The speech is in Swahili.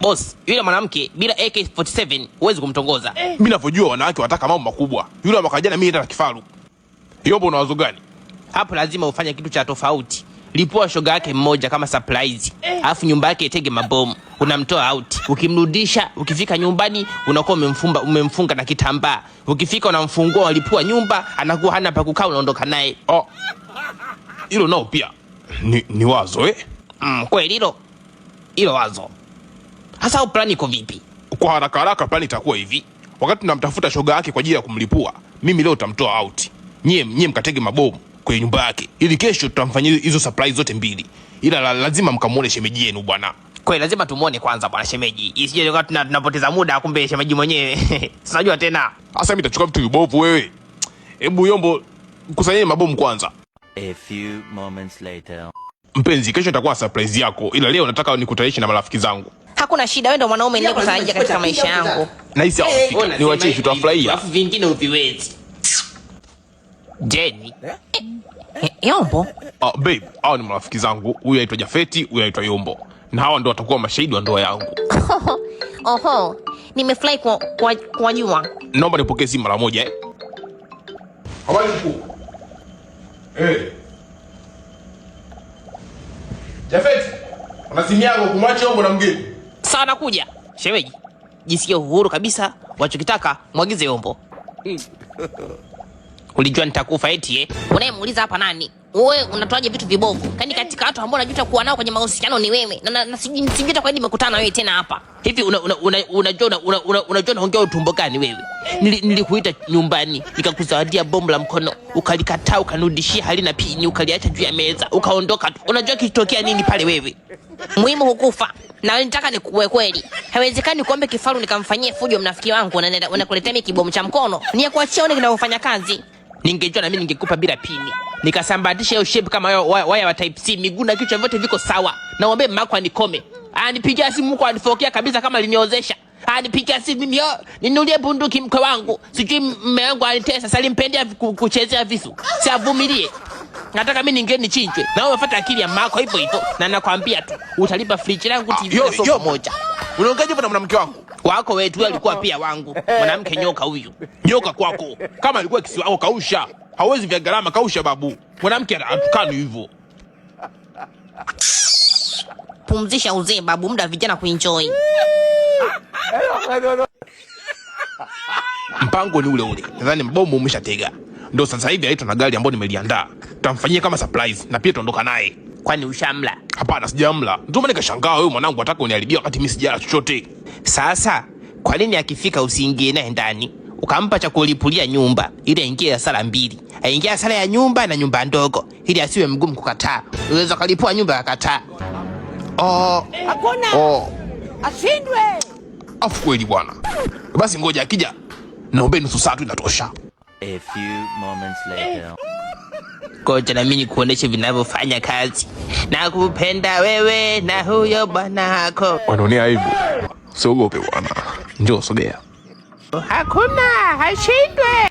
Boss, yule mwanamke bila AK47 huwezi kumtongoza. Mimi ninavyojua wanawake wanataka mambo makubwa. Yule mwaka jana mimi nenda kifaru. Yombo una wazo gani? Hapo lazima ufanye kitu cha tofauti. Lipua shoga yake mmoja kama surprise. Alafu nyumba yake itege mabomu. Unamtoa out. Ukimrudisha, ukifika nyumbani unakuwa umemfunga na kitambaa. Ukifika unamfungua walipua nyumba, anakuwa hana pa kukaa, unaondoka naye. Oh. Hilo nao pia ni wazo kweli hilo wazo. Hasa plan iko vipi? Kwa haraka plan itakuwa hivi. Wakati tunamtafuta shoga yake kwa ajili ya kumlipua, mimi leo tamtoa out. Nyie mkatege mabomu kwenye nyumba yake. Ili kesho tutamfanyia hizo surprise zote mbili. Ila lazima mkamuone shemeji yenu bwana. Kwa lazima tumuone kwanza bwana shemeji. Isije wakati tunapoteza muda kumbe shemeji mwenyewe. Unajua tena. Sasa mimi nitachukua vitu vibovu wewe. Hebu Yombo mkusanyeni mabomu kwanza. A few moments later. Mpenzi, kesho itakuwa surprise yako. Ila leo nataka nikutanishe na marafiki zangu. Hakuna shida, wewe ndo mwanaume niliyekutarajia katika maisha yangu. Na hisi hafika. Niwachie tutafurahia. Alafu vingine uviwezi. Jenny. Yombo. Babe, hao ni marafiki zangu. Huyu anaitwa Jafeti, huyu anaitwa Yombo. Na hawa ndio watakuwa mashahidi wa ndoa yangu. Oho. Nimefurahi kwa jua. Naomba nipokee simu mara moja. Habari mkuu. Jafeti, una simu yako kumwacha Yombo na mgeni. Sawa nakuja. Shemeji, jisikie uhuru kabisa, wachokitaka mwagize Yombo. Ulijua nitakufa eti Unayemuuliza hapa nani? Wewe unatoaje vitu vibovu? Kani katika watu ambao unajuta kuwa nao kwenye mahusiano ni wewe. Na sijuta kwa nini nimekutana na wewe tena hapa. Hivi unajua naongea utumbo gani wewe? Nilikuita nyumbani, nikakuzawadia bomu la mkono, ukalikataa, ukanirudishia halina pini, ukaliacha juu ya meza, ukaondoka tu. Unajua kitokea nini pale wewe? Muhimu hukufa. Na nitaka nikuwe kweli. Haiwezekani kuombe kifaru nikamfanyie fujo mnafiki wangu unakuletea mimi kibomu cha mkono. Ni kuachia one kinaofanya kazi. Ningejua na mimi ningekupa bila pini. Nikasambatisha hiyo shape kama waya wa type C, miguu na kichwa vyote viko sawa. Na ombe mako anikome. Anipigia simu huko anifokea kabisa kama aliniozesha. Anipigia simu mimi ninulie bunduki mke wangu. Sijui mume wangu anitesa, sasa alimpendea kuchezea visu. Siavumilie. Nataka mimi nichinjwe. Na wewe ufuata akili ya mako hivyo hivyo. Na nakwambia tu utalipa fridge langu TV sofa moja. Unaongeaje hapa na mwanamke wangu? Kwako wewe tu alikuwa pia wangu. Mwanamke nyoka huyu. Nyoka kwako. Kama alikuwa kisiwa wako kausha. Hawezi vya gharama kausha babu. Mwanamke atukani hivyo. Pumzisha uzee babu, muda vijana kuenjoy. Mpango ni ule. Nadhani mbomu umeshatega. Ndio sasa hivi aitwa na gari ambayo nimeliandaa. Tutamfanyia kama surprise na pia tuondoka naye. Kwani ushamla? Hapana, sijamla. Ndio maana nikashangaa wewe mwanangu unataka uniharibia wakati mimi sijala chochote. Sasa, kwa nini akifika usiingie naye ndani? Ukampa cha kulipulia nyumba, ili aingie hasara mbili. Aingie hasara ya nyumba na nyumba ndogo, ili asiwe mgumu kukataa. Unaweza kulipua nyumba akataa. Hakuna. Ashindwe. Afu kweli bwana. Basi ngoja akija. Naomba nusu saa tu inatosha. A few moments later. Koja na mimi nikuoneshe vinavyofanya kazi. Nakupenda wewe na huyo bwana wako. Wanaonea hivyo. Usiogope bwana. Njoo sogea. Hakuna, hashindwe.